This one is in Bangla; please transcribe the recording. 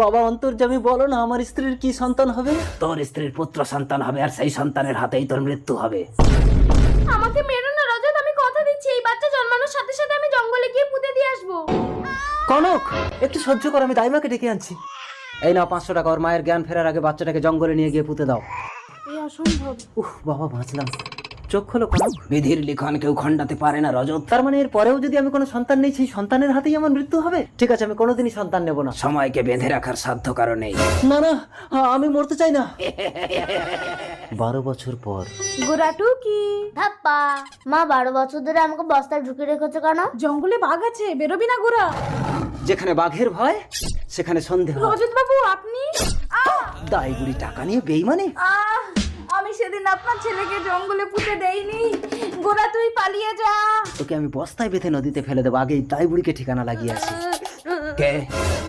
বাবা অন্তর্যামী, বলো না আমার স্ত্রীর কি সন্তান হবে? তোর স্ত্রীর পুত্র সন্তান হবে, আর সেই সন্তানের হাতেই তোর মৃত্যু হবে। আমাকে মেরো না রজত, আমি কথা দিচ্ছি এই বাচ্চা জন্মানোর সাথে সাথে আমি জঙ্গলে গিয়ে পুঁতে দিয়ে আসবো। কনক, একটু সহ্য কর, আমি দাইমাকে ডেকে আনছি। এই নাও 500 টাকা, ওর মায়ের জ্ঞান ফেরার আগে বাচ্চাটাকে জঙ্গলে নিয়ে গিয়ে পুঁতে দাও। এই অসম্ভব। বাবা বাঁচলাম। চোখ খোলো কনক, বিধির লিখন কেউ খণ্ডাতে পারে না রজত। তার মানে এর পরেও যদি আমি কোনো সন্তান নেই, সেই সন্তানের হাতেই আমার মৃত্যু হবে? ঠিক আছে, আমি কোনোদিনই সন্তান নেব না। সময়কে বেঁধে রাখার সাধ্য কারো নেই। না না, আমি মরতে চাই না। 12 বছর পর। গোরাটু কি ধাপ্পা, মা 12 বছর ধরে আমাকে বস্তায় ঢুকে রেখেছো কেন? জঙ্গলে বাঘ আছে, বেরোবি না গোরা। যেখানে বাঘের ভয় সেখানে সন্দেহ। রজত বাবু আপনি? দাই বুড়ি টাকা নিয়ে বেইমানি। আমি সেদিন আপনার ছেলেকে জঙ্গলে পুঁতে দেইনি। গোরা তুই পালিয়ে যা। তোকে আমি বস্তায় বেঁধে নদীতে ফেলে দেবো, আগেই দাই বুড়িকে ঠিকানা লাগিয়ে আসি। কে?